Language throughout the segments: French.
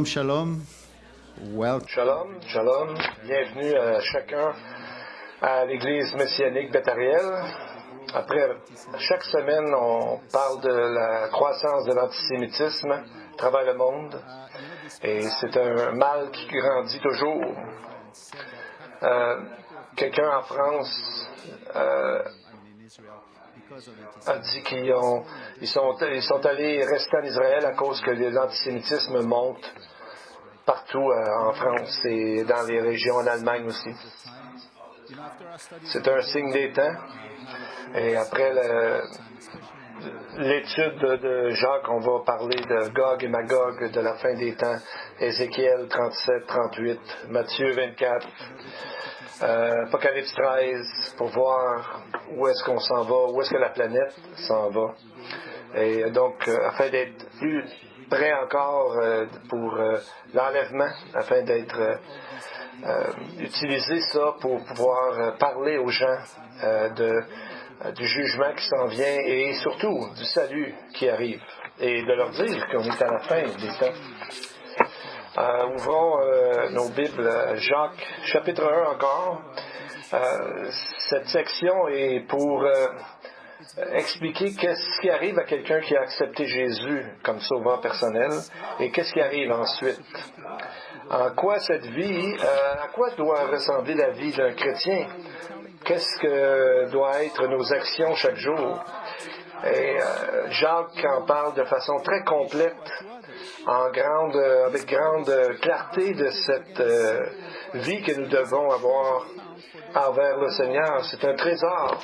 Shalom, shalom. Welcome. Shalom, shalom. Bienvenue à chacun à l'Église messianique Beth-Ariel. Après, chaque semaine, on parle de la croissance de l'antisémitisme à travers le monde. Et c'est un mal qui grandit toujours. Quelqu'un en France a dit qu'ils sont allés rester en Israël à cause que l'antisémitisme monte partout en France et dans les régions en Allemagne aussi. C'est un signe des temps. Et après l'étude de Jacques, on va parler de Gog et Magog, de la fin des temps, Ézéchiel 37, 38, Matthieu 24, Apocalypse 13, pour voir où est-ce qu'on s'en va, où est-ce que la planète s'en va. Et donc, afin d'être plus prêt encore pour l'enlèvement, afin d'être utiliser ça pour pouvoir parler aux gens du jugement qui s'en vient et surtout du salut qui arrive et de leur dire qu'on est à la fin des temps. Ouvrons nos Bibles, Jacques, chapitre 1 encore. Cette section est pour expliquer qu'est-ce qui arrive à quelqu'un qui a accepté Jésus comme sauveur personnel et qu'est-ce qui arrive ensuite. En quoi cette vie, à quoi doit ressembler la vie d'un chrétien? Qu'est-ce que doit être nos actions chaque jour? Et Jacques en parle de façon très complète, avec grande clarté de cette vie que nous devons avoir envers le Seigneur. C'est un trésor.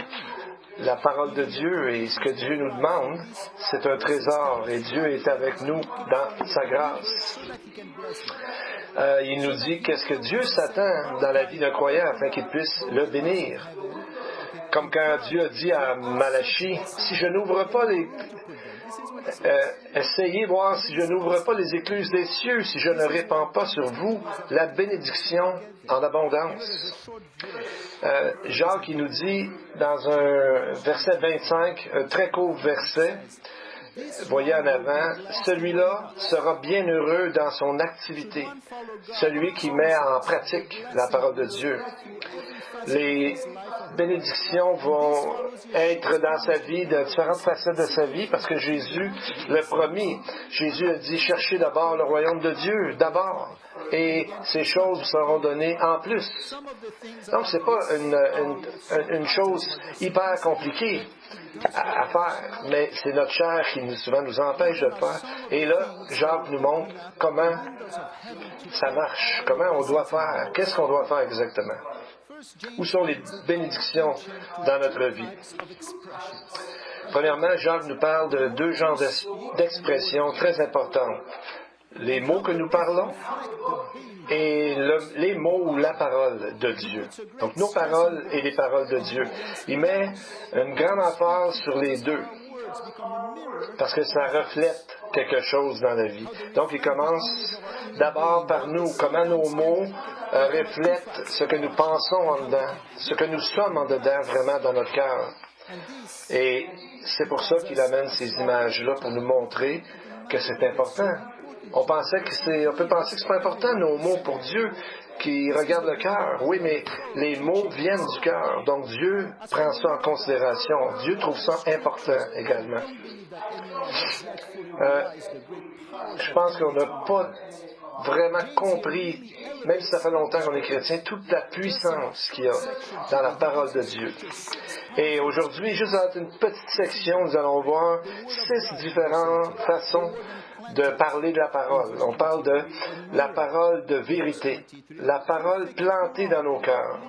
La parole de Dieu et ce que Dieu nous demande, c'est un trésor et Dieu est avec nous dans sa grâce. Il nous dit qu'est-ce que Dieu s'attend dans la vie d'un croyant afin qu'il puisse le bénir. Comme quand Dieu a dit à Malachie, si je n'ouvre pas essayez voir si je n'ouvre pas les écluses des cieux, si je ne répands pas sur vous la bénédiction en abondance. Jacques, il nous dit dans un verset 25, un très court verset, voyez en avant, celui-là sera bien heureux dans son activité, celui qui met en pratique la parole de Dieu. Les bénédictions vont être dans sa vie, de différentes facettes de sa vie, parce que Jésus l'a promis. Jésus a dit, cherchez d'abord le royaume de Dieu, d'abord, et ces choses vous seront données en plus. Donc, c'est pas une chose hyper compliquée à faire, mais c'est notre chair qui souvent nous empêche de le faire. Et là, Jacques nous montre comment ça marche, comment on doit faire, qu'est-ce qu'on doit faire exactement. Où sont les bénédictions dans notre vie? Premièrement, Jacques nous parle de deux genres d'expressions très importantes. Les mots que nous parlons et les mots ou la parole de Dieu. Donc, nos paroles et les paroles de Dieu. Il met une grande emphase sur les deux parce que ça reflète quelque chose dans la vie. Donc, il commence d'abord par nous, comment nos mots reflètent ce que nous pensons en dedans, ce que nous sommes en dedans vraiment dans notre cœur. Et c'est pour ça qu'il amène ces images-là pour nous montrer que c'est important. On peut penser que c'est pas important, nos mots pour Dieu, qui regarde le cœur. Oui, mais les mots viennent du cœur. Donc Dieu prend ça en considération. Dieu trouve ça important également. Je pense qu'on n'a pas vraiment compris, même si ça fait longtemps qu'on est chrétien, toute la puissance qu'il y a dans la parole de Dieu. Et aujourd'hui, juste dans une petite section, nous allons voir 6 différentes façons de parler de la parole. On parle de la parole de vérité, la parole plantée dans nos cœurs,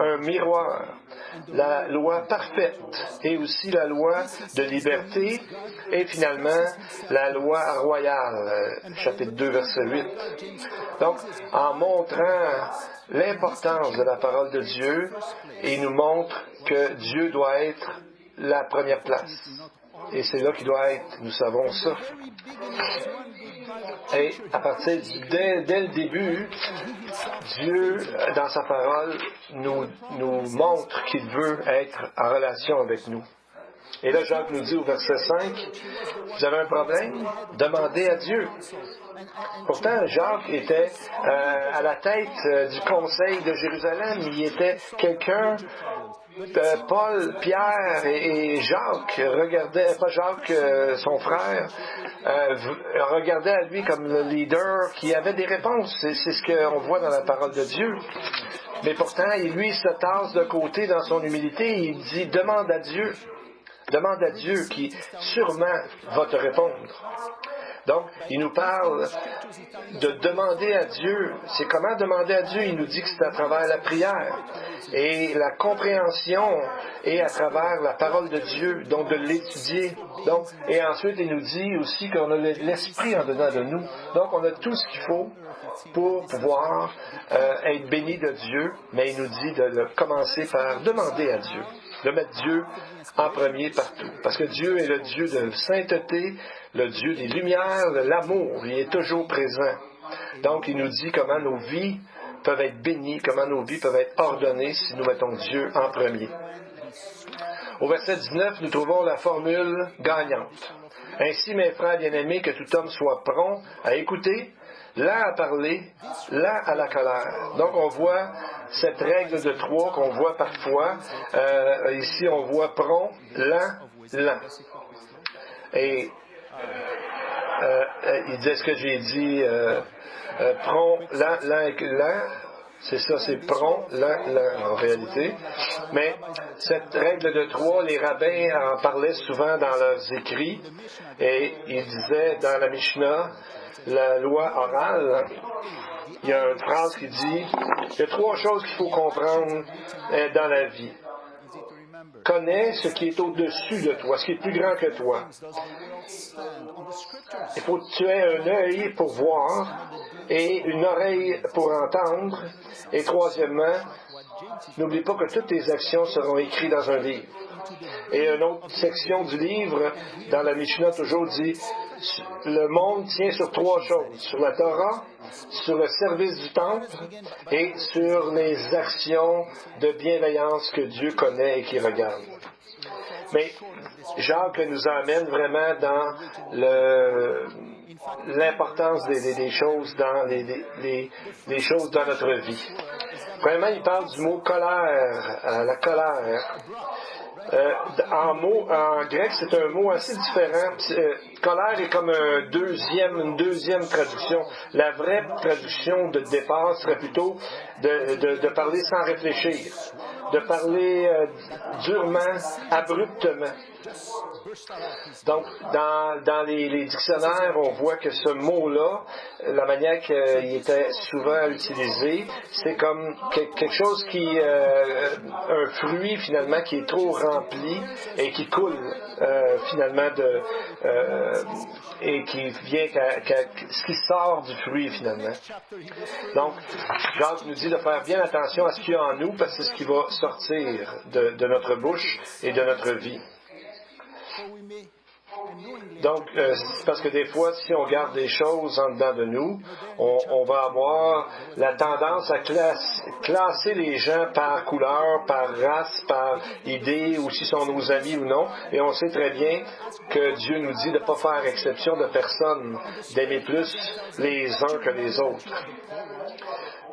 un miroir, la loi parfaite et aussi la loi de liberté et finalement la loi royale, chapitre 2, verset 8. Donc, en montrant l'importance de la parole de Dieu, il nous montre que Dieu doit être la première place. Et c'est là qu'il doit être, nous savons ça. Et à partir dès le début, Dieu, dans sa parole, nous montre qu'il veut être en relation avec nous. Et là, Jacques nous dit au verset 5, vous avez un problème? Demandez à Dieu. Pourtant, Jacques était à la tête du conseil de Jérusalem. Il était quelqu'un. Paul, Pierre et Jacques regardaient, pas Jacques, son frère, regardaient à lui comme le leader qui avait des réponses. C'est ce qu'on voit dans la parole de Dieu. Mais pourtant, lui se tasse de côté dans son humilité et il dit, demande à Dieu. Demande à Dieu qui sûrement va te répondre. Donc, il nous parle de demander à Dieu. C'est comment demander à Dieu? Il nous dit que c'est à travers la prière et la compréhension et à travers la parole de Dieu, donc de l'étudier. Donc, et ensuite, il nous dit aussi qu'on a l'Esprit en dedans de nous. Donc, on a tout ce qu'il faut pour pouvoir être béni de Dieu, mais il nous dit de commencer par demander à Dieu, de mettre Dieu en premier partout. Parce que Dieu est le Dieu de sainteté, le Dieu des lumières, de l'amour. Il est toujours présent. Donc, il nous dit comment nos vies peuvent être bénies, comment nos vies peuvent être ordonnées si nous mettons Dieu en premier. Au verset 19, nous trouvons la formule gagnante. Ainsi, mes frères bien-aimés, que tout homme soit prompt à écouter, lent à parler, lent à la colère. Donc, on voit cette règle de 3 qu'on voit parfois. Ici, on voit prompt, lent. Et il disait ce que j'ai dit, prompt, lent. C'est ça, c'est prompt, lent en réalité. Mais cette règle de 3, les rabbins en parlaient souvent dans leurs écrits. Et ils disaient dans la Mishnah, la loi orale, il y a une phrase qui dit, il y a 3 choses qu'il faut comprendre dans la vie. Connais ce qui est au-dessus de toi, ce qui est plus grand que toi. Il faut que tu aies un œil pour voir et une oreille pour entendre. Et troisièmement, n'oublie pas que toutes tes actions seront écrites dans un livre. Et une autre section du livre, dans la Mishnah, toujours dit, le monde tient sur 3 choses, sur la Torah, sur le service du temple et sur les actions de bienveillance que Dieu connaît et qui regarde. Mais Jacques nous emmène vraiment dans l'importance des choses dans les choses dans notre vie. Premièrement, il parle du mot colère, la colère. En grec, c'est un mot assez différent. Colère est comme une deuxième traduction. La vraie traduction de départ serait plutôt de parler sans réfléchir, de parler durement, abruptement. Donc, dans les dictionnaires, on voit que ce mot-là, la manière qu'il était souvent utilisé, c'est comme quelque chose qui, un fruit finalement qui est trop rempli et qui coule finalement et qui vient ce qui sort du fruit finalement. Donc, Jacques nous dit de faire bien attention à ce qu'il y a en nous parce que c'est ce qui va sortir de notre bouche et de notre vie. Donc, c'est parce que des fois, si on garde des choses en dedans de nous, on va avoir la tendance à classer les gens par couleur, par race, par idée, ou s'ils sont nos amis ou non. Et on sait très bien que Dieu nous dit de ne pas faire exception de personne, d'aimer plus les uns que les autres.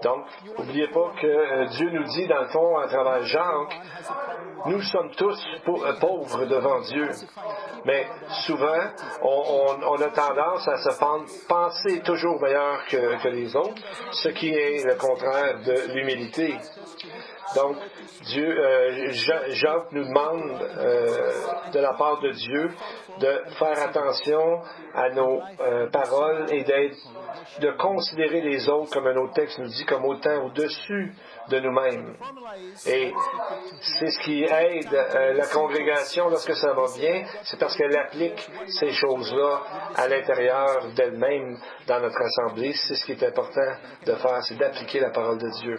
Donc, n'oubliez pas que Dieu nous dit, dans le fond, à travers Jacques, nous sommes tous pauvres devant Dieu. Mais souvent, on a tendance à se penser toujours meilleur que les autres, ce qui est le contraire de l'humilité. Donc, Jacques nous demande de la part de Dieu de faire attention à nos paroles et de considérer les autres, comme un autre texte nous dit, comme autant au-dessus de nous-mêmes. Et c'est ce qui aide la congrégation lorsque ça va bien, c'est parce qu'elle applique ces choses-là à l'intérieur d'elle-même dans notre assemblée. C'est ce qui est important de faire, c'est d'appliquer la parole de Dieu.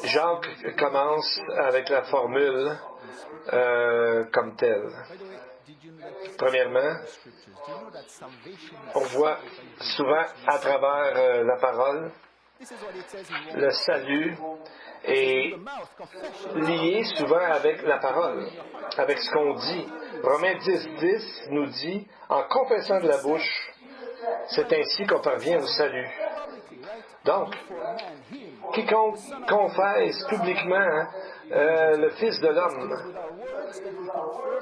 Jacques commence avec la formule comme telle. Premièrement, on voit souvent à travers la parole Le salut est lié souvent avec la parole, avec ce qu'on dit. Romains 10:10 nous dit, en confessant de la bouche, c'est ainsi qu'on parvient au salut. Donc, quiconque confesse publiquement le Fils de l'homme,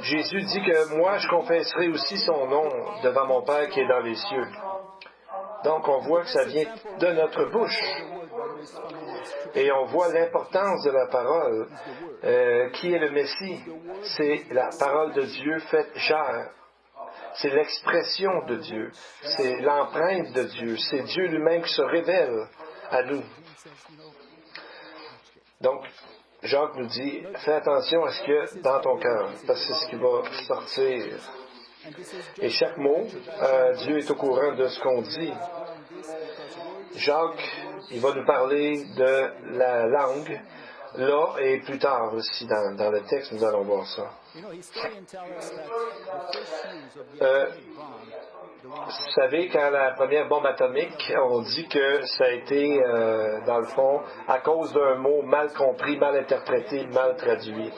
Jésus dit que moi, je confesserai aussi son nom devant mon Père qui est dans les cieux. Donc, on voit que ça vient de notre bouche. Et on voit l'importance de la parole. Qui est le Messie? C'est la parole de Dieu faite chair. C'est l'expression de Dieu. C'est l'empreinte de Dieu. C'est Dieu lui-même qui se révèle à nous. Donc, Jacques nous dit, fais attention à ce qu'il y a dans ton cœur, parce que c'est ce qui va sortir. Et chaque mot, Dieu est au courant de ce qu'on dit. Jacques, il va nous parler de la langue, là et plus tard aussi dans le texte, nous allons voir ça. Vous savez, quand la première bombe atomique, on dit que ça a été, dans le fond, à cause d'un mot mal compris, mal interprété, mal traduit.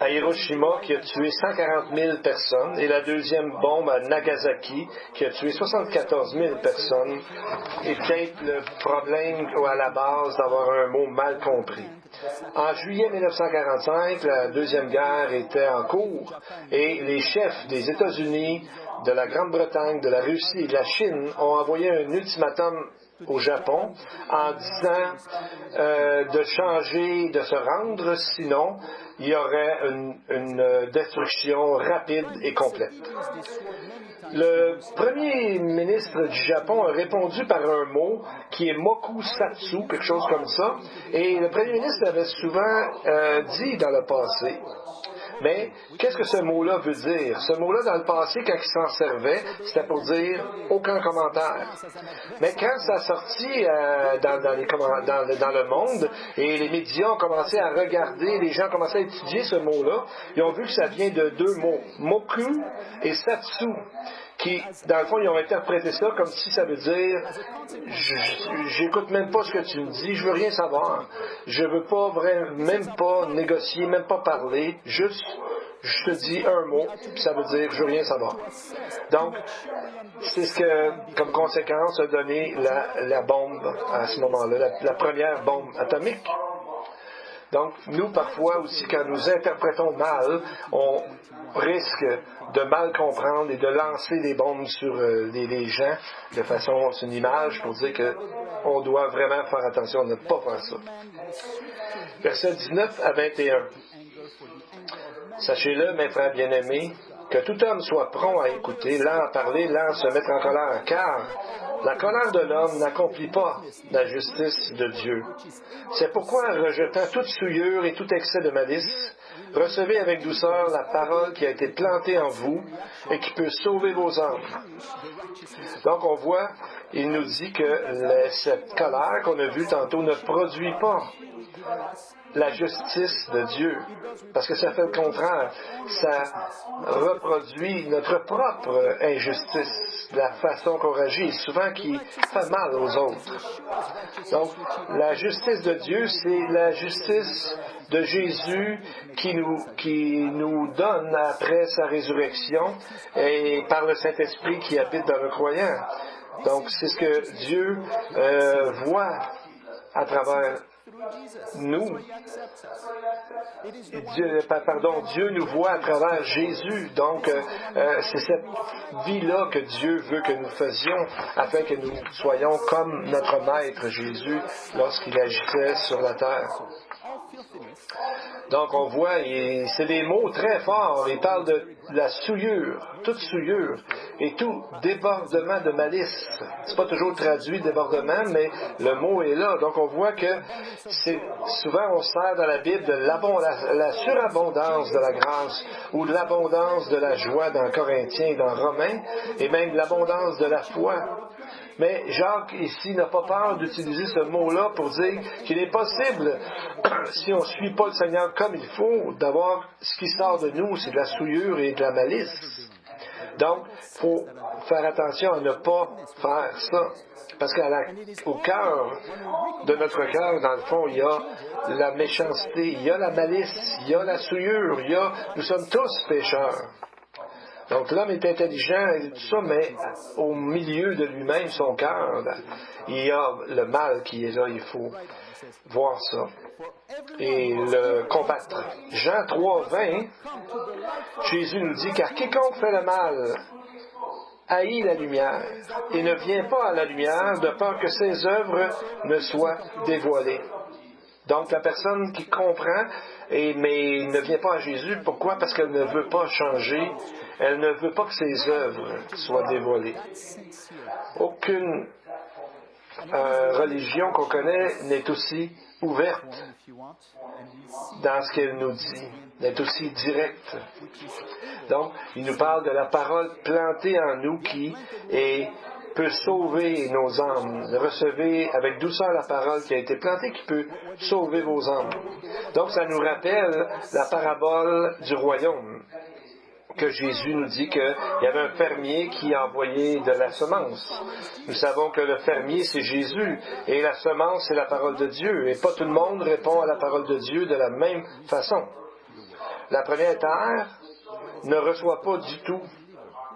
À Hiroshima, qui a tué 140 000 personnes, et la deuxième bombe à Nagasaki, qui a tué 74 000 personnes, est peut-être le problème à la base d'avoir un mot mal compris. En juillet 1945, la Deuxième Guerre était en cours et les chefs des États-Unis, de la Grande-Bretagne, de la Russie et de la Chine ont envoyé un ultimatum au Japon en disant de changer, de se rendre, sinon il y aurait une destruction rapide et complète. Le premier ministre du Japon a répondu par un mot qui est mokusatsu, quelque chose comme ça, et le premier ministre l'avait souvent dit dans le passé. Mais qu'est-ce que ce mot-là veut dire? Ce mot-là, dans le passé, quand il s'en servait, c'était pour dire aucun commentaire. Mais quand ça a sorti dans le monde, et les médias ont commencé à regarder, les gens ont commencé à étudier ce mot-là, ils ont vu que ça vient de deux mots, moku et satsu, qui, dans le fond, ils ont interprété ça comme si ça veut dire j'écoute même pas ce que tu me dis, je veux rien savoir. Je veux pas même pas négocier, même pas parler, juste je te dis un mot, puis ça veut dire je veux rien savoir. Donc, c'est ce que, comme conséquence, a donné la bombe à ce moment-là, la première bombe atomique. Donc, nous, parfois aussi, quand nous interprétons mal, on risque de mal comprendre et de lancer des bombes sur les gens de façon, c'est une image pour dire qu'on doit vraiment faire attention à ne pas faire ça. Versets 19 à 21. Sachez-le, mes frères bien-aimés, que tout homme soit prompt à écouter, lent à parler, lent à se mettre en colère, car la colère de l'homme n'accomplit pas la justice de Dieu. C'est pourquoi, rejetant toute souillure et tout excès de malice, recevez avec douceur la parole qui a été plantée en vous et qui peut sauver vos âmes. Donc on voit, il nous dit que cette colère qu'on a vue tantôt ne produit pas la justice de Dieu, parce que ça fait le contraire. Ça reproduit notre propre injustice, la façon qu'on agit, souvent qui fait mal aux autres. Donc, la justice de Dieu, c'est la justice de Jésus qui nous donne après sa résurrection et par le Saint-Esprit qui habite dans le croyant. Donc, c'est ce que Dieu voit à travers nous. Dieu nous voit à travers Jésus. Donc, c'est cette vie-là que Dieu veut que nous faisions afin que nous soyons comme notre Maître Jésus lorsqu'il agissait sur la terre. Donc, on voit, c'est des mots très forts. Il parle de la souillure, toute souillure et tout débordement de malice. C'est pas toujours traduit débordement, mais le mot est là. Donc, on voit que souvent on sert dans la Bible de la surabondance de la grâce ou de l'abondance de la joie dans Corinthiens et dans Romains, et même de l'abondance de la foi. Mais Jacques, ici, n'a pas peur d'utiliser ce mot-là pour dire qu'il est possible, si on ne suit pas le Seigneur comme il faut, d'avoir ce qui sort de nous, c'est de la souillure et de la malice. Donc, il faut faire attention à ne pas faire ça. Parce qu'au cœur de notre cœur, dans le fond, il y a la méchanceté, il y a la malice, il y a la souillure, nous sommes tous pécheurs. Donc l'homme est intelligent et tout ça, mais au milieu de lui-même, son cœur, il y a le mal qui est là, il faut voir ça et le combattre. Jean 3,20, Jésus nous dit, car quiconque fait le mal haït la lumière et ne vient pas à la lumière de peur que ses œuvres ne soient dévoilées. Donc la personne qui comprend, mais ne vient pas à Jésus, pourquoi? Parce qu'elle ne veut pas changer, elle ne veut pas que ses œuvres soient dévoilées. Aucune religion qu'on connaît n'est aussi ouverte dans ce qu'elle nous dit, n'est aussi directe. Donc, il nous parle de la parole plantée en nous qui peut sauver nos âmes. Recevez avec douceur la parole qui a été plantée qui peut sauver vos âmes. Donc, ça nous rappelle la parabole du royaume, que Jésus nous dit qu'il y avait un fermier qui a envoyé de la semence. Nous savons que le fermier, c'est Jésus, et la semence, c'est la parole de Dieu, et pas tout le monde répond à la parole de Dieu de la même façon. La première terre ne reçoit pas du tout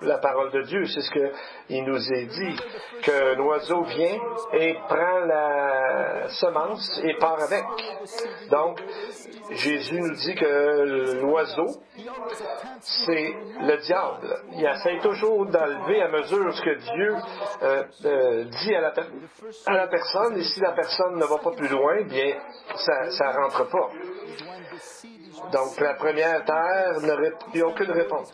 la parole de Dieu. C'est ce qu'il nous est dit, qu'un oiseau vient et prend la semence et part avec. Donc, Jésus nous dit que l'oiseau, c'est le diable. Il essaie toujours d'enlever à mesure ce que Dieu dit à la personne, et si la personne ne va pas plus loin, bien, ça ne rentre pas. Donc, la première terre, il n'y a aucune réponse.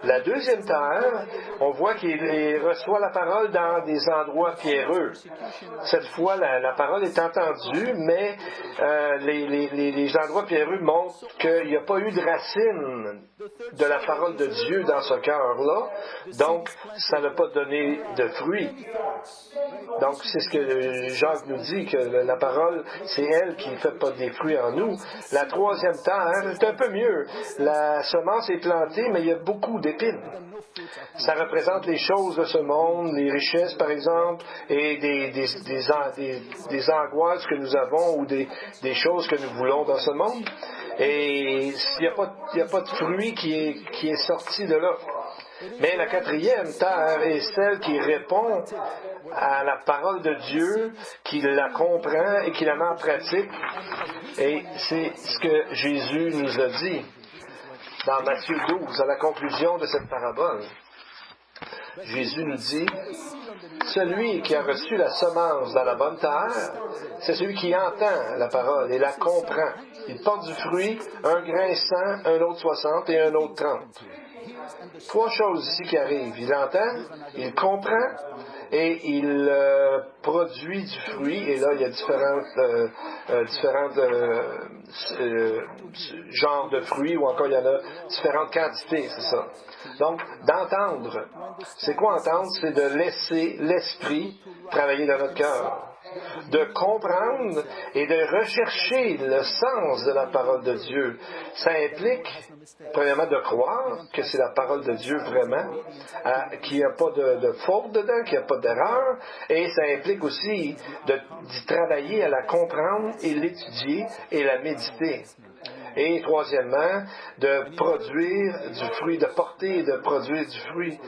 La deuxième terre, on voit qu'il reçoit la parole dans des endroits pierreux. Cette fois, la parole est entendue, mais les endroits pierreux montrent qu'il n'y a pas eu de racine de la parole de Dieu dans ce cœur-là, donc ça n'a pas donné de fruits. Donc, c'est ce que Jacques nous dit, que la parole, c'est elle qui ne fait pas des fruits en nous. La troisième terre, c'est un peu mieux. La semence est plantée, mais il y a beaucoup d'épines. Ça représente les choses de ce monde, les richesses, par exemple, et des angoisses que nous avons ou des choses que nous voulons dans ce monde. Et il n'y a pas de fruit qui est sorti de là. Mais la quatrième terre est celle qui répond à la parole de Dieu, qui la comprend et qui la met en pratique. Et c'est ce que Jésus nous a dit dans Matthieu 12, à la conclusion de cette parabole. Jésus nous dit, celui qui a reçu la semence dans la bonne terre, c'est celui qui entend la parole et la comprend. Il porte du fruit, un grain 100, un autre 60 et un autre 30. Trois choses ici qui arrivent. Il entend, il comprend et il produit du fruit. Et là, il y a différents genres de fruits, ou encore il y en a différentes quantités, c'est ça. Donc, d'entendre. C'est quoi entendre? C'est de laisser l'esprit travailler dans notre cœur. De comprendre et de rechercher le sens de la parole de Dieu. Ça implique, premièrement, de croire que c'est la parole de Dieu vraiment, qu'il n'y a pas de faute dedans, qu'il n'y a pas d'erreur, et ça implique aussi d'y travailler à la comprendre et l'étudier et la méditer. Et troisièmement, de produire du fruit, de porter et de produire du fruit.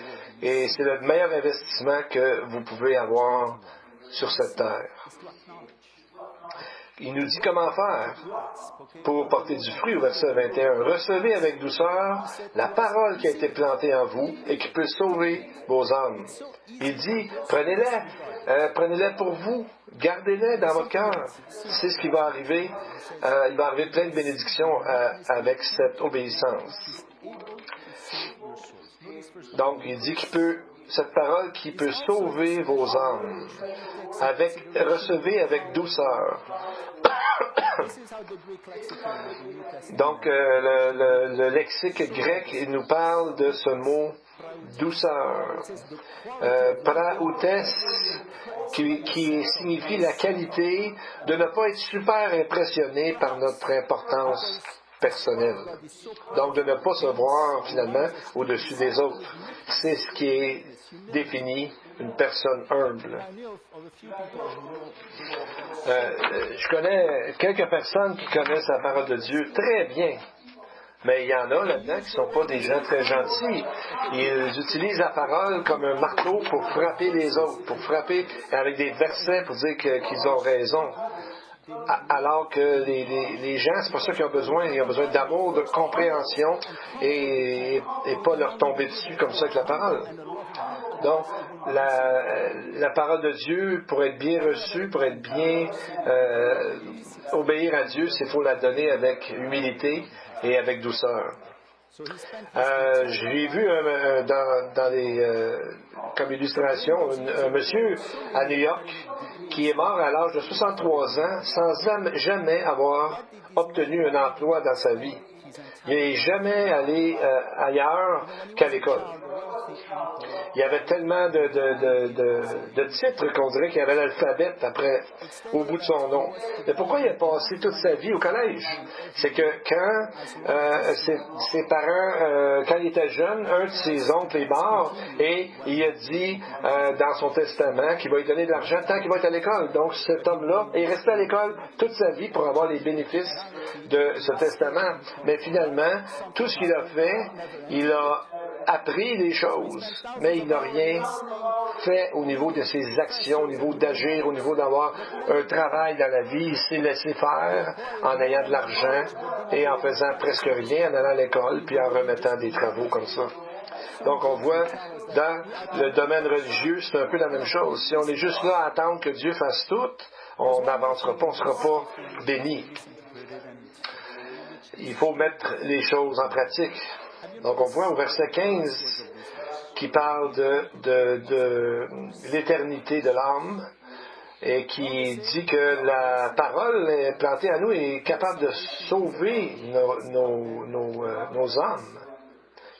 Et c'est le meilleur investissement que vous pouvez avoir sur cette terre. Il nous dit comment faire pour porter du fruit au verset 21. Recevez avec douceur la parole qui a été plantée en vous et qui peut sauver vos âmes. Il dit, prenez-les pour vous, gardez-les dans votre cœur. C'est ce qui va arriver. Il va arriver plein de bénédictions avec cette obéissance. Donc, il dit cette parole qui peut sauver vos âmes. Recevez avec douceur. Donc, le lexique grec nous parle de ce mot douceur. Praoutes, qui signifie la qualité de ne pas être super impressionné par notre importance personnel. Donc, de ne pas se voir finalement au-dessus des autres. C'est ce qui est défini une personne humble. Je connais quelques personnes qui connaissent la parole de Dieu très bien. Mais il y en a là-dedans qui ne sont pas des gens très gentils. Ils utilisent la parole comme un marteau pour frapper les autres, pour frapper avec des versets pour dire qu'ils ont raison. Alors que les gens, c'est pas ça qu'ils ont besoin. Ils ont besoin d'amour, de compréhension et pas leur tomber dessus comme ça avec la parole. Donc, la parole de Dieu, pour être bien reçue, pour être bien obéir à Dieu, il faut la donner avec humilité et avec douceur. J'ai vu comme illustration un monsieur à New York qui est mort à l'âge de 63 ans sans jamais avoir obtenu un emploi dans sa vie. Il n'est jamais allé ailleurs qu'à l'école. Il y avait tellement de titres qu'on dirait qu'il y avait l'alphabet après, au bout de son nom. Mais pourquoi il a passé toute sa vie au collège? C'est que quand ses parents, quand il était jeune, un de ses oncles est mort et il a dit dans son testament qu'il va lui donner de l'argent tant qu'il va être à l'école. Donc cet homme-là est resté à l'école toute sa vie pour avoir les bénéfices de ce testament. Mais finalement, tout ce qu'il a fait, il a appris des choses, mais il n'a rien fait au niveau de ses actions, au niveau d'agir, au niveau d'avoir un travail dans la vie. Il s'est laissé faire en ayant de l'argent et en faisant presque rien, en allant à l'école, puis en remettant des travaux comme ça. Donc on voit dans le domaine religieux, c'est un peu la même chose. Si on est juste là à attendre que Dieu fasse tout, on n'avancera pas, on ne sera pas béni. Il faut mettre les choses en pratique. Donc on voit au verset 15 qui parle de l'éternité de l'âme et qui dit que la parole est plantée à nous et est capable de sauver nos âmes.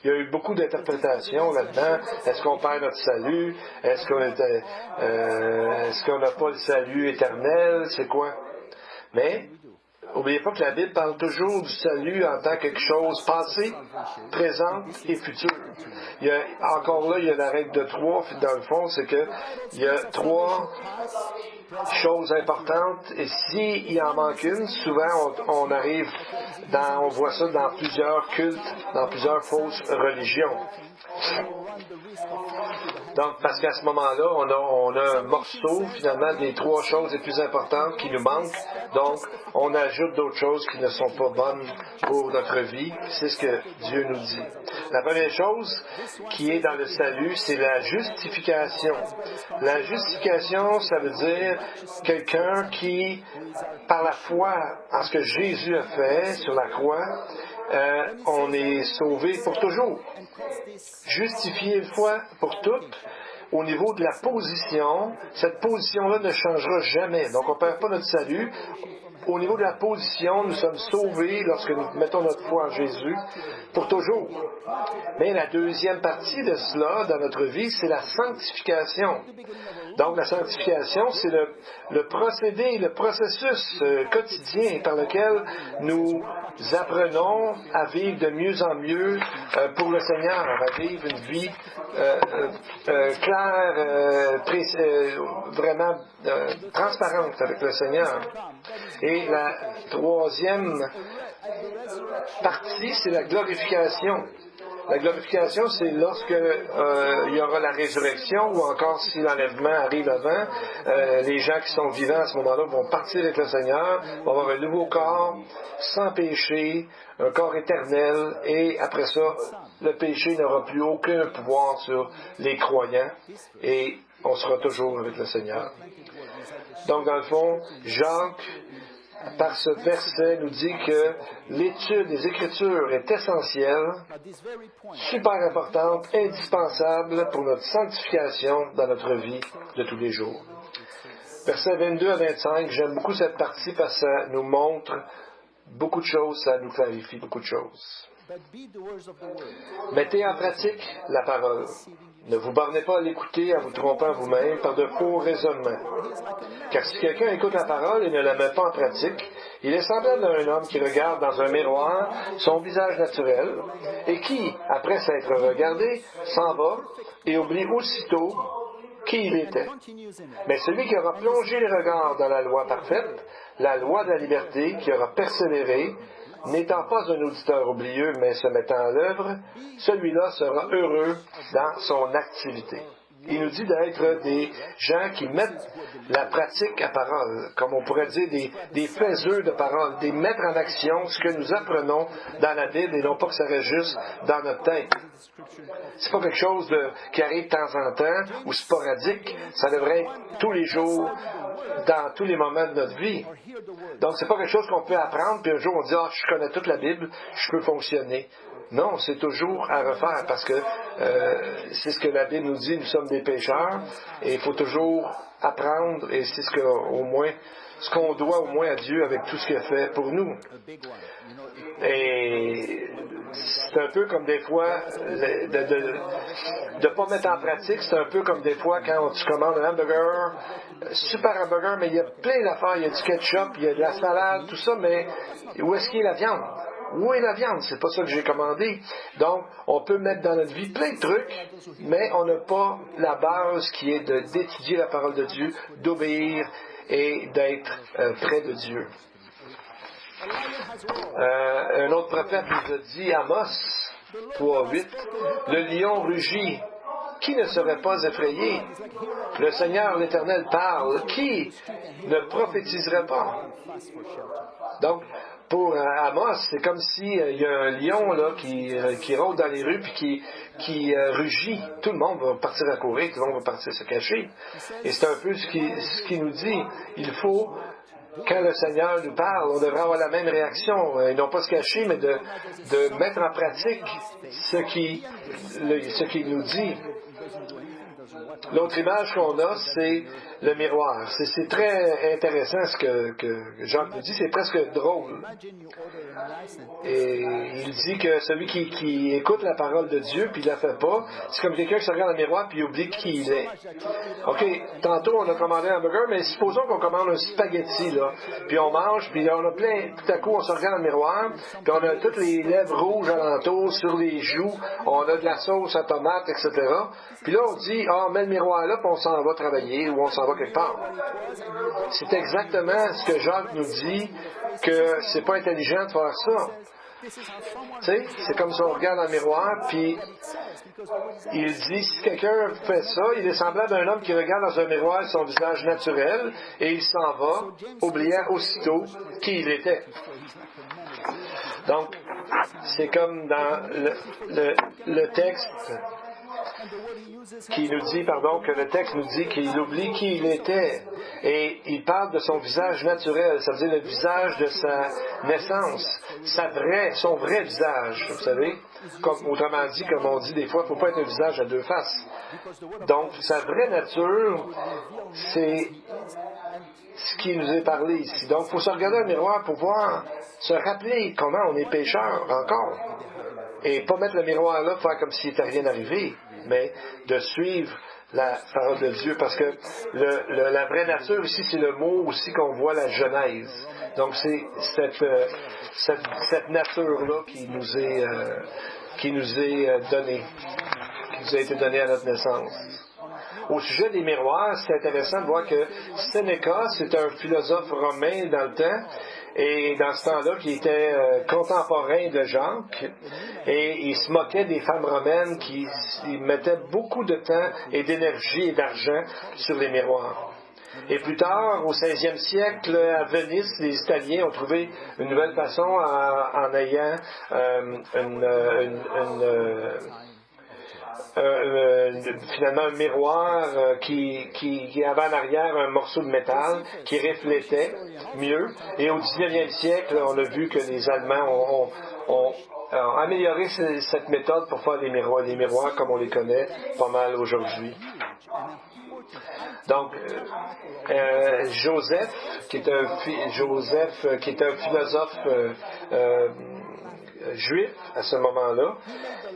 Il y a eu beaucoup d'interprétations là-dedans. Est-ce qu'on perd notre salut? Est-ce qu'on n'a pas le salut éternel? C'est quoi? Mais n'oubliez pas que la Bible parle toujours du salut en tant que quelque chose passé, présent et futur. Encore là, il y a la règle de 3, dans le fond, c'est qu'il y a 3 choses importantes, et s'il y en manque une, souvent on voit ça dans plusieurs cultes, dans plusieurs fausses religions. Donc, parce qu'à ce moment-là, on a un morceau, finalement, des 3 choses les plus importantes qui nous manquent. Donc, on ajoute d'autres choses qui ne sont pas bonnes pour notre vie. C'est ce que Dieu nous dit. La première chose qui est dans le salut, c'est la justification. La justification, ça veut dire quelqu'un qui, par la foi en ce que Jésus a fait sur la croix, on est sauvé pour toujours. Justifié une fois pour toutes, au niveau de la position, cette position-là ne changera jamais. Donc, on ne perd pas notre salut. Au niveau de la position, nous sommes sauvés lorsque nous mettons notre foi en Jésus pour toujours. Mais la deuxième partie de cela dans notre vie, c'est la sanctification. Donc, la sanctification, c'est le procédé, le processus quotidien par lequel nous apprenons à vivre de mieux en mieux pour le Seigneur, à vivre une vie claire, vraiment transparente avec le Seigneur. Et la troisième partie, c'est la glorification. La glorification, c'est lorsque il y aura la résurrection ou encore si l'enlèvement arrive avant, les gens qui sont vivants à ce moment-là vont partir avec le Seigneur, vont avoir un nouveau corps, sans péché, un corps éternel, et après ça, le péché n'aura plus aucun pouvoir sur les croyants et on sera toujours avec le Seigneur. Donc, dans le fond, Jacques, par ce verset, nous dit que l'étude des Écritures est essentielle, super importante, indispensable pour notre sanctification dans notre vie de tous les jours. Versets 22 à 25, j'aime beaucoup cette partie parce que ça nous montre beaucoup de choses, ça nous clarifie beaucoup de choses. Mettez en pratique la parole. Ne vous bornez pas à l'écouter en vous trompant vous-même par de faux raisonnements. Car si quelqu'un écoute la parole et ne la met pas en pratique, il est semblable à un homme qui regarde dans un miroir son visage naturel et qui, après s'être regardé, s'en va et oublie aussitôt qui il était. Mais celui qui aura plongé les regards dans la loi parfaite, la loi de la liberté, qui aura persévéré, n'étant pas un auditeur oublieux, mais se mettant à l'œuvre, celui-là sera heureux dans son activité. Il nous dit d'être des gens qui mettent la pratique à parole, comme on pourrait dire des faiseurs de parole, des mettre en action ce que nous apprenons dans la Bible et non pas que ça reste juste dans notre tête. C'est pas quelque chose qui arrive de temps en temps ou sporadique, ça devrait être tous les jours, dans tous les moments de notre vie. Donc c'est pas quelque chose qu'on peut apprendre, puis un jour on dit « Ah, je connais toute la Bible, je peux fonctionner ». Non, c'est toujours à refaire parce que c'est ce que la Bible nous dit, nous sommes des pécheurs et il faut toujours apprendre et c'est ce qu'on doit au moins à Dieu avec tout ce qu'il a fait pour nous. Et c'est un peu comme des fois de pas mettre en pratique, c'est un peu comme des fois quand tu commandes un hamburger, super hamburger, mais il y a plein d'affaires, il y a du ketchup, il y a de la salade, tout ça, mais où est-ce qu'il y a la viande? Où est la viande? C'est pas ça que j'ai commandé. Donc, on peut mettre dans notre vie plein de trucs, mais on n'a pas la base qui est d'étudier la parole de Dieu, d'obéir et d'être près de Dieu. Un autre prophète nous a dit, Amos 3:8, « Le lion rugit, qui ne serait pas effrayé? Le Seigneur l'Éternel parle, qui ne prophétiserait pas? » Donc, pour Amos, c'est comme s'il y a un lion là, qui rôde dans les rues puis qui rugit. Tout le monde va partir à courir, tout le monde va partir se cacher. Et c'est un peu ce qu'il nous dit. Il faut, quand le Seigneur nous parle, on devrait avoir la même réaction. Et non pas se cacher, mais de mettre en pratique ce qu'il nous dit. L'autre image qu'on a, c'est le miroir. C'est très intéressant ce que Jacques nous dit, c'est presque drôle. Et il dit que celui qui écoute la parole de Dieu puis il la fait pas, c'est comme quelqu'un qui se regarde dans le miroir puis il oublie qui il est. OK, tantôt on a commandé un hamburger, mais supposons qu'on commande un spaghetti, là, puis on mange, puis on a plein, tout à coup on se regarde dans le miroir, puis on a toutes les lèvres rouges alentour, sur les joues, on a de la sauce à tomate, etc. Puis là on dit, on met le miroir là, puis on s'en va travailler ou on s'en va quelque part. C'est exactement ce que Jacques nous dit, que c'est pas intelligent de faire ça. Tu sais, c'est comme si on regarde dans le miroir, puis il dit, si quelqu'un fait ça, il est semblable à un homme qui regarde dans un miroir son visage naturel, et il s'en va, oubliant aussitôt qui il était. Donc, c'est comme dans le texte qui nous dit, que le texte nous dit qu'il oublie qui il était. Et il parle de son visage naturel, ça veut dire le visage de sa naissance, son vrai visage, vous savez. Autrement dit, comme on dit des fois, il ne faut pas être un visage à deux faces. Donc, sa vraie nature, c'est ce qui nous est parlé ici. Donc, il faut se regarder dans le miroir pour se rappeler comment on est pécheur encore. Et pas mettre le miroir là pour faire comme s'il n'était rien arrivé, mais de suivre la parole de Dieu, parce que la vraie nature ici, c'est le mot aussi qu'on voit la Genèse. Donc c'est cette nature-là qui nous est donnée, qui nous a été donnée à notre naissance. Au sujet des miroirs, c'est intéressant de voir que Sénéca, c'est un philosophe romain dans le temps, et dans ce temps-là, qui était contemporain de Jacques, et il se moquait des femmes romaines qui mettaient beaucoup de temps et d'énergie et d'argent sur les miroirs. Et plus tard, au 16e siècle, à Venise, les Italiens ont trouvé une nouvelle façon en ayant finalement un miroir qui avait en arrière un morceau de métal qui reflétait mieux. Et au 19e siècle, on a vu que les Allemands ont amélioré cette méthode pour faire des miroirs comme on les connaît pas mal aujourd'hui. Donc, Joseph, qui est un philosophe Juifs à ce moment-là,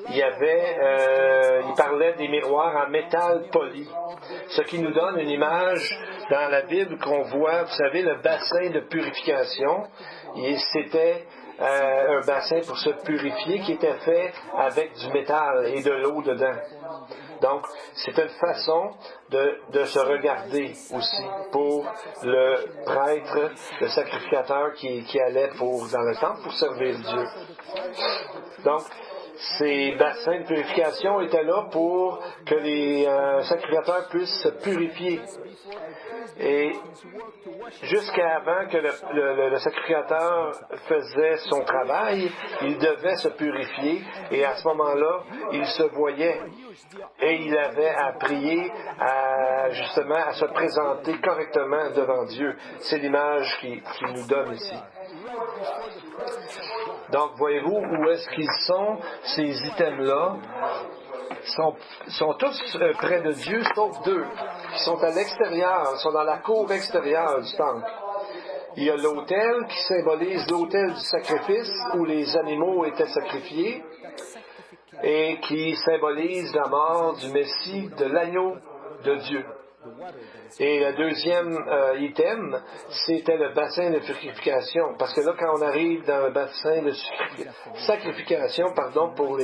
il parlait des miroirs en métal poli, ce qui nous donne une image dans la Bible qu'on voit, vous savez, le bassin de purification, et c'était un bassin pour se purifier qui était fait avec du métal et de l'eau dedans. Donc, c'est une façon de se regarder aussi pour le prêtre, le sacrificateur qui allait dans le temple pour servir Dieu. Donc, ces bassins de purification étaient là pour que les sacrificateurs puissent se purifier. Et jusqu'à avant que le sacrificateur faisait son travail, il devait se purifier et à ce moment-là, il se voyait et il avait à prier, justement à se présenter correctement devant Dieu. C'est l'image qu'il nous donne ici. Donc, voyez-vous où est-ce qu'ils sont, ces items-là? Sont tous près de Dieu, sauf deux, qui sont à l'extérieur, sont dans la cour extérieure du temple. Il y a l'autel qui symbolise l'autel du sacrifice où les animaux étaient sacrifiés et qui symbolise la mort du Messie, de l'agneau de Dieu. Et le deuxième item, c'était le bassin de purification. Parce que là, quand on arrive dans le bassin de sacrification, pour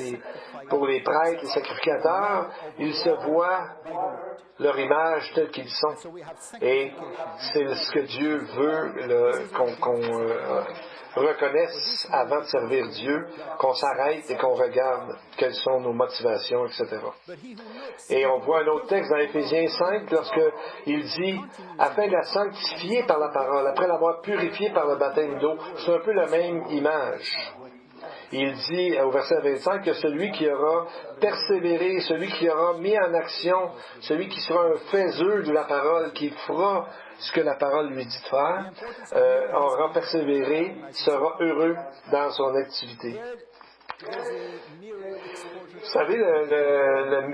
les prêtres, les sacrificateurs, ils se voient leur image telle qu'ils sont. Et c'est ce que Dieu veut qu'on reconnaisse avant de servir Dieu, qu'on s'arrête et qu'on regarde quelles sont nos motivations, etc. Et on voit un autre texte dans Éphésiens 5, lorsqu'il dit « afin de la sanctifier par la parole, après l'avoir purifiée par le baptême d'eau », c'est un peu la même image. Il dit au verset 25 que celui qui aura persévéré, celui qui aura mis en action, celui qui sera un faiseur de la parole, qui fera ce que la parole lui dit de faire, aura persévéré, sera heureux dans son activité. Vous savez,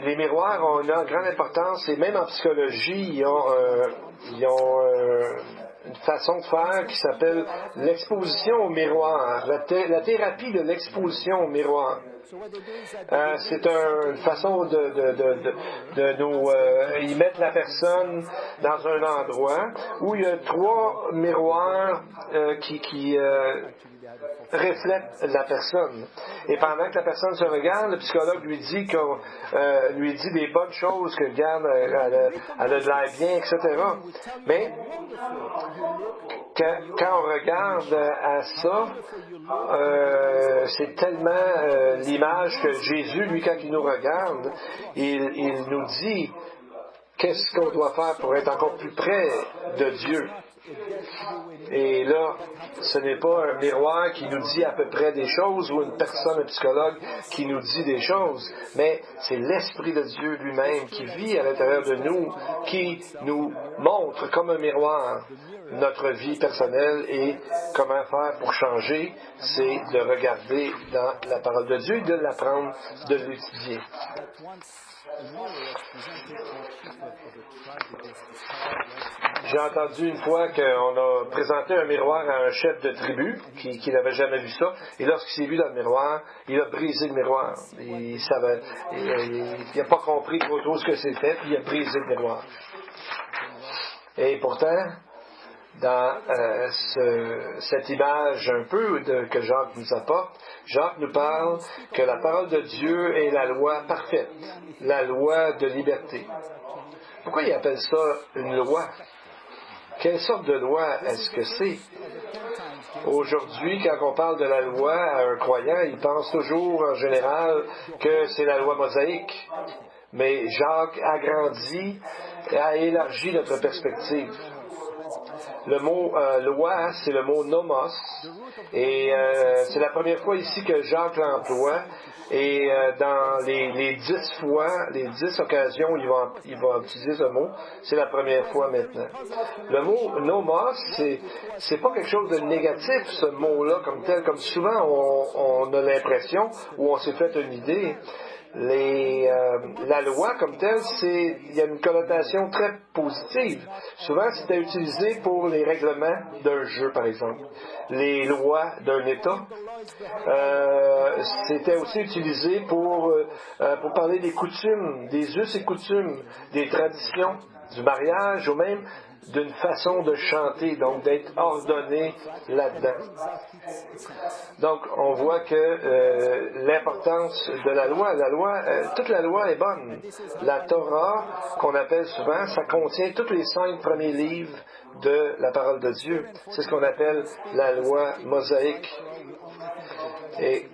les miroirs ont une grande importance et même en psychologie, ils ont une façon de faire qui s'appelle l'exposition au miroir, la thérapie de l'exposition au miroir. C'est une façon de nous y mettre la personne dans un endroit où il y a 3 miroirs qui reflètent la personne. Et pendant que la personne se regarde, le psychologue lui dit des bonnes choses, que regarde, elle a de l'air bien, etc. Mais quand on regarde à ça, c'est tellement l'image que Jésus, lui, quand il nous regarde, il nous dit qu'est-ce qu'on doit faire pour être encore plus près de Dieu. Et là, ce n'est pas un miroir qui nous dit à peu près des choses ou une personne, un psychologue, qui nous dit des choses, mais c'est l'Esprit de Dieu lui-même qui vit à l'intérieur de nous, qui nous montre comme un miroir notre vie personnelle et comment faire pour changer, c'est de regarder dans la parole de Dieu et de l'apprendre, de l'étudier. J'ai entendu une fois qu'on a présenté un miroir à un chef de tribu qui n'avait jamais vu ça, et lorsqu'il s'est vu dans le miroir, il a brisé le miroir. Il n'a pas compris trop ce que c'était, puis il a brisé le miroir. Et pourtant, dans cette image un peu que Jacques nous apporte, Jacques nous parle que la parole de Dieu est la loi parfaite, la loi de liberté. Pourquoi il appelle ça une loi? Quelle sorte de loi est-ce que c'est? Aujourd'hui, quand on parle de la loi à un croyant, il pense toujours en général que c'est la loi mosaïque. Mais Jacques agrandit et a élargi notre perspective. Le mot loi, c'est le mot nomos, et c'est la première fois ici que Jacques l'emploie, et dans les 10 fois, les 10 occasions où il va utiliser ce mot, c'est la première fois maintenant. Le mot nomos, c'est pas quelque chose de négatif, ce mot-là, comme tel, comme souvent on a l'impression, ou on s'est fait une idée, La loi comme telle, il y a une connotation très positive. Souvent, c'était utilisé pour les règlements d'un jeu, par exemple. Les lois d'un État. C'était aussi utilisé pour parler des coutumes, des us et coutumes, des traditions, du mariage ou même d'une façon de chanter, donc d'être ordonné là-dedans. Donc, on voit que l'importance de la loi, toute la loi est bonne. La Torah, qu'on appelle souvent, ça contient tous les 5 premiers livres de la parole de Dieu. C'est ce qu'on appelle la loi mosaïque. Et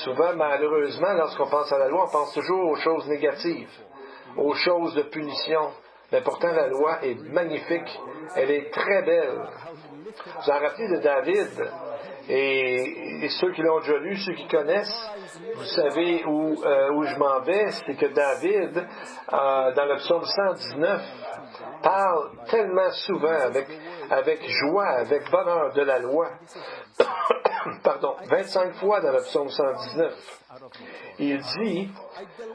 souvent, malheureusement, lorsqu'on pense à la loi, on pense toujours aux choses négatives, aux choses de punition. Mais pourtant, la loi est magnifique. Elle est très belle. Vous en rappelez de David. Et ceux qui l'ont déjà lu, ceux qui connaissent, vous savez où je m'en vais, c'est que David, dans le psaume 119, parle tellement souvent, avec joie, avec bonheur de la loi. Pardon, 25 fois dans le psaume 119. Il dit,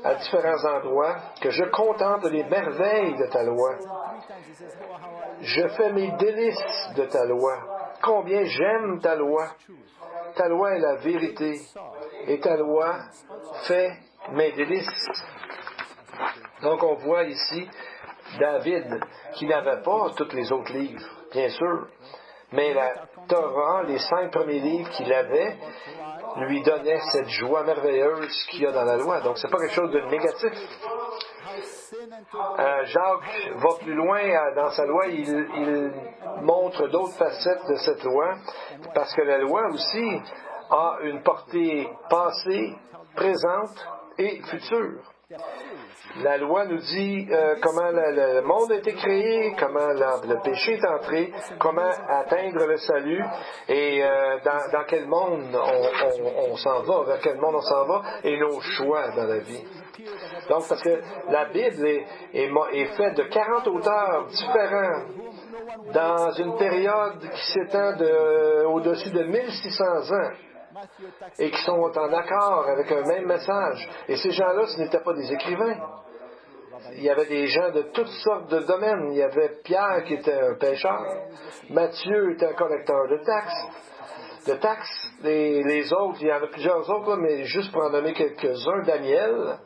à différents endroits, que je contemple les merveilles de ta loi. Je fais mes délices de ta loi. Combien j'aime ta loi. Ta loi est la vérité. Et ta loi fait mes délices. Donc on voit ici David, qui n'avait pas tous les autres livres, bien sûr. Mais la Torah, les 5 premiers livres qu'il avait, lui donnaient cette joie merveilleuse qu'il y a dans la loi. Donc, c'est pas quelque chose de négatif. Jacques va plus loin dans sa loi, il montre d'autres facettes de cette loi, parce que la loi aussi a une portée passée, présente et future. La loi nous dit comment le monde a été créé, comment le péché est entré, comment atteindre le salut et dans quel monde on s'en va, vers quel monde on s'en va et nos choix dans la vie. Donc, parce que la Bible est faite de 40 auteurs différents dans une période qui s'étend au-dessus de 1600 ans et qui sont en accord avec un même message. Et ces gens-là, ce n'étaient pas des écrivains. Il y avait des gens de toutes sortes de domaines. Il y avait Pierre qui était un pêcheur. Matthieu était un collecteur de taxes. Les autres, il y en a plusieurs autres, là, mais juste pour en nommer quelques-uns, Daniel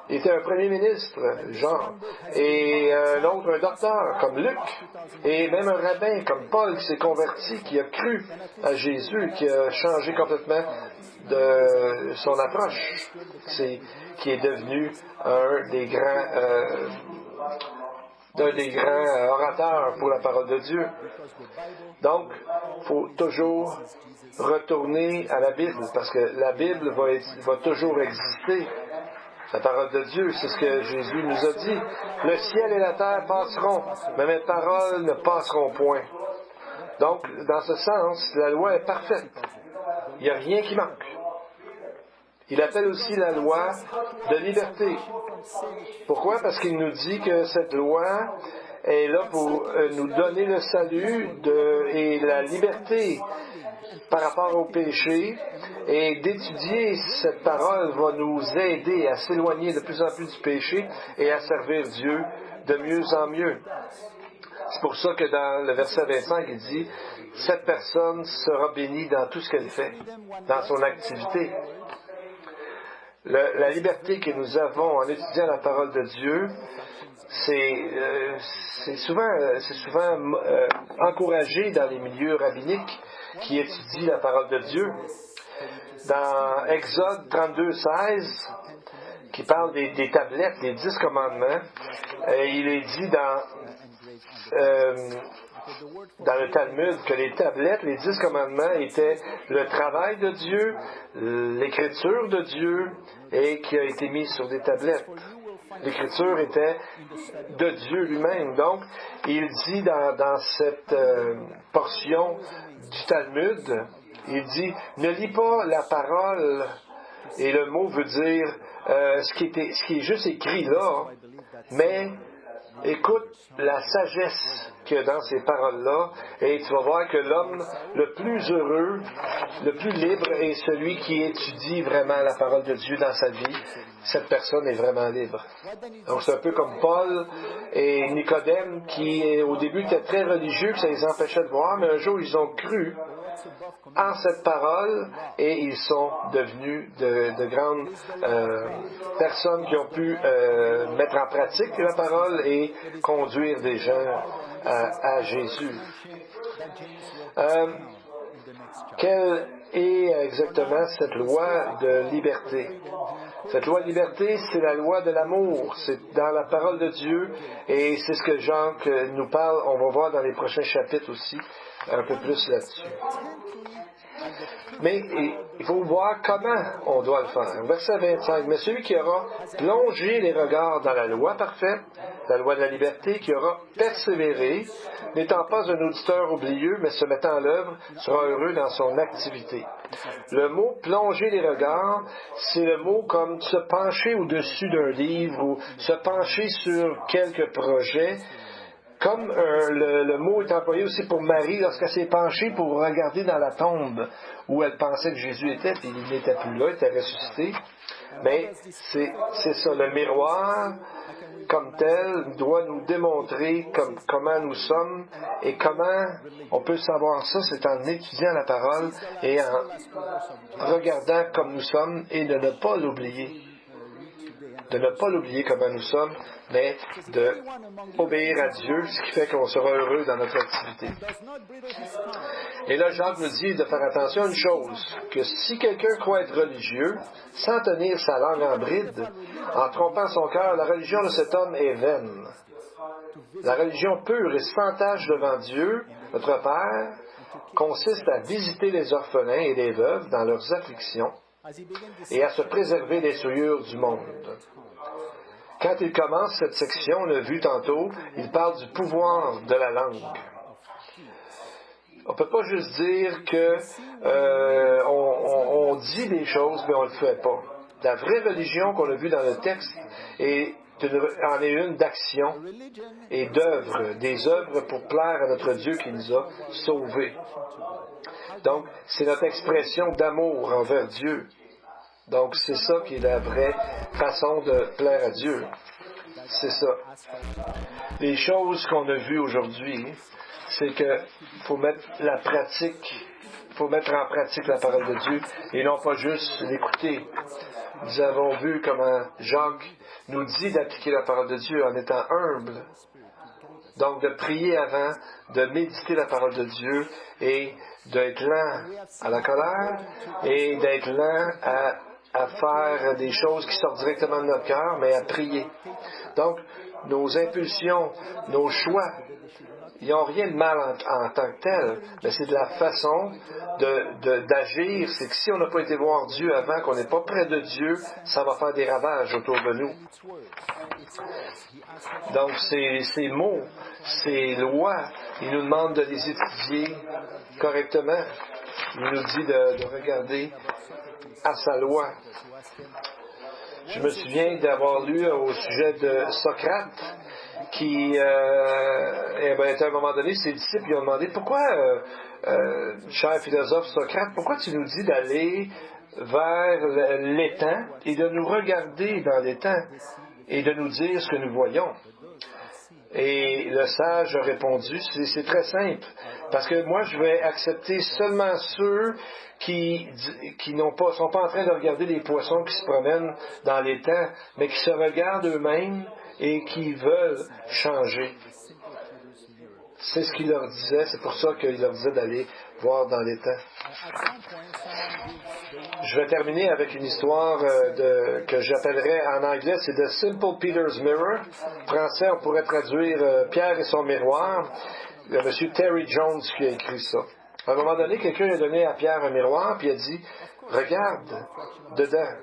était un premier ministre, Jean, et l'autre un docteur, comme Luc, et même un rabbin, comme Paul, qui s'est converti, qui a cru à Jésus, qui a changé complètement de son approche, qui est devenu un des grands orateurs pour la parole de Dieu. Donc, il faut toujours retourner à la Bible, parce que la Bible va toujours exister. La parole de Dieu, c'est ce que Jésus nous a dit. Le ciel et la terre passeront, mais mes paroles ne passeront point. Donc, dans ce sens, la loi est parfaite. Il n'y a rien qui manque. Il appelle aussi la loi de liberté. Pourquoi? Parce qu'il nous dit que cette loi est là pour nous donner le salut et la liberté par rapport au péché, et d'étudier cette parole va nous aider à s'éloigner de plus en plus du péché et à servir Dieu de mieux en mieux. C'est pour ça que dans le verset 25, il dit « Cette personne sera bénie dans tout ce qu'elle fait, dans son activité. » La liberté que nous avons en étudiant la parole de Dieu, c'est souvent encouragé dans les milieux rabbiniques qui étudient la parole de Dieu. Dans Exode 32:16, qui parle des tablettes, des 10 commandements, il est dit dans le Talmud que les tablettes, les 10 commandements étaient le travail de Dieu, l'écriture de Dieu, et qui a été mise sur des tablettes. L'écriture était de Dieu lui-même. Donc, il dit dans cette portion du Talmud, il dit, ne lis pas la parole, et le mot veut dire ce qui est juste écrit là, mais écoute la sagesse qu'il y a dans ces paroles-là, et tu vas voir que l'homme le plus heureux, le plus libre, est celui qui étudie vraiment la parole de Dieu dans sa vie, cette personne est vraiment libre. Donc c'est un peu comme Paul et Nicodème qui au début étaient très religieux, que ça les empêchait de voir, mais un jour ils ont cru en cette parole et ils sont devenus de grandes personnes qui ont pu mettre en pratique la parole et conduire des gens à Jésus. Quelle est exactement cette loi de liberté? Cette loi de liberté, c'est la loi de l'amour. C'est dans la parole de Dieu et c'est ce que Jacques nous parle. On va voir dans les prochains chapitres aussi un peu plus là-dessus. Mais il faut voir comment on doit le faire. Verset 25. Mais celui qui aura plongé les regards dans la loi parfaite, la loi de la liberté, qui aura persévéré, n'étant pas un auditeur oublieux, mais se mettant à l'œuvre, sera heureux dans son activité. Le mot plonger les regards, c'est le mot comme se pencher au-dessus d'un livre ou se pencher sur quelques projets. Comme le mot est employé aussi pour Marie lorsqu'elle s'est penchée pour regarder dans la tombe où elle pensait que Jésus était, puis il n'était plus là, il était ressuscité. Mais c'est ça, le miroir comme tel doit nous démontrer comment nous sommes et comment on peut savoir ça, c'est en étudiant la parole et en regardant comme nous sommes et de ne pas l'oublier. De ne pas l'oublier comment nous sommes, mais d'obéir à Dieu, ce qui fait qu'on sera heureux dans notre activité. Et là, Jacques nous dit de faire attention à une chose, que si quelqu'un croit être religieux, sans tenir sa langue en bride, en trompant son cœur, la religion de cet homme est vaine. La religion pure et sans tache devant Dieu, notre Père, consiste à visiter les orphelins et les veuves dans leurs afflictions et à se préserver des souillures du monde. Quand il commence cette section, on l'a vu tantôt, il parle du pouvoir de la langue. On ne peut pas juste dire que on dit des choses, mais on ne le fait pas. La vraie religion qu'on a vue dans le texte en est une d'action et d'œuvre, des œuvres pour plaire à notre Dieu qui nous a sauvés. Donc, c'est notre expression d'amour envers Dieu. Donc, c'est ça qui est la vraie façon de plaire à Dieu. C'est ça. Les choses qu'on a vues aujourd'hui, c'est qu'il faut mettre la pratique, il faut mettre en pratique la parole de Dieu et non pas juste l'écouter. Nous avons vu comment Jacques nous dit d'appliquer la parole de Dieu en étant humble. Donc, de prier avant, de méditer la parole de Dieu et d'être lent à la colère et d'être lent à faire des choses qui sortent directement de notre cœur, mais à prier. Donc, nos impulsions, nos choix, ils n'ont rien de mal en tant que tel, mais c'est de la façon d'agir. C'est que si on n'a pas été voir Dieu avant, qu'on n'est pas près de Dieu, ça va faire des ravages autour de nous. Donc, ces mots, ces lois, il nous demande de les étudier correctement. Il nous dit de regarder à sa loi. Je me souviens d'avoir lu au sujet de Socrate, qui, à un moment donné, ses disciples lui ont demandé « Pourquoi, cher philosophe Socrate, pourquoi tu nous dis d'aller vers l'étang et de nous regarder dans l'étang et de nous dire ce que nous voyons? » Et le sage a répondu, c'est très simple, parce que moi je vais accepter seulement ceux qui sont pas en train de regarder les poissons qui se promènent dans l'étang, mais qui se regardent eux-mêmes et qui veulent changer. C'est ce qu'il leur disait, c'est pour ça qu'il leur disait d'aller voir dans l'étang. Je vais terminer avec une histoire que j'appellerais en anglais, c'est The Simple Peter's Mirror. En français, on pourrait traduire Pierre et son miroir. Il y a M. Terry Jones qui a écrit ça. À un moment donné, quelqu'un a donné à Pierre un miroir, puis il a dit « Regarde dedans ».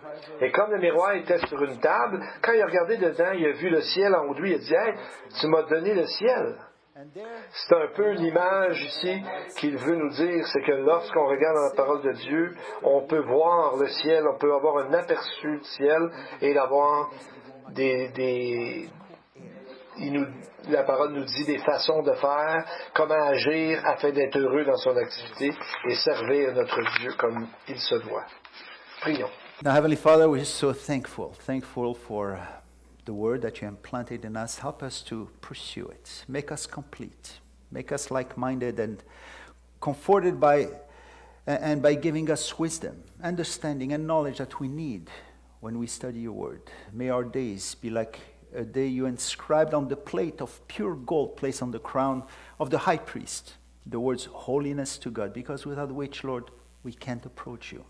Et comme le miroir était sur une table, quand il a regardé dedans, il a vu le ciel en haut de lui, il a dit « Hey, tu m'as donné le ciel ». C'est un peu l'image ici qu'il veut nous dire, c'est que lorsqu'on regarde dans la parole de Dieu, on peut voir le ciel, on peut avoir un aperçu du ciel et d'avoir la parole nous dit des façons de faire, comment agir afin d'être heureux dans son activité et servir notre Dieu comme il se doit. Prions. Now, Heavenly Father, we're so thankful for the word that you implanted in us. Help us to pursue it. Make us complete. Make us like-minded and comforted by giving us wisdom, understanding, and knowledge that we need when we study your word. May our days be like a day you inscribed on the plate of pure gold placed on the crown of the high priest. The words holiness to God, because without which, Lord, we can't approach you.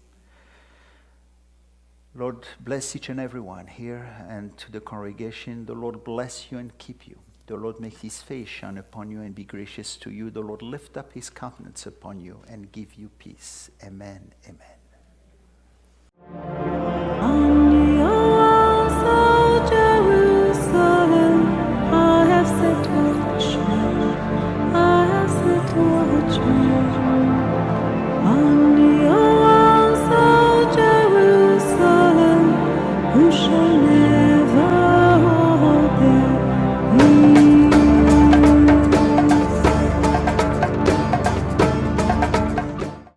Lord, bless each and every one here and to the congregation. The Lord bless you and keep you. The Lord make his face shine upon you and be gracious to you. The Lord lift up his countenance upon you and give you peace. Amen. Amen. On the walls of Jerusalem, I have set watchmen. I have set watchmen. On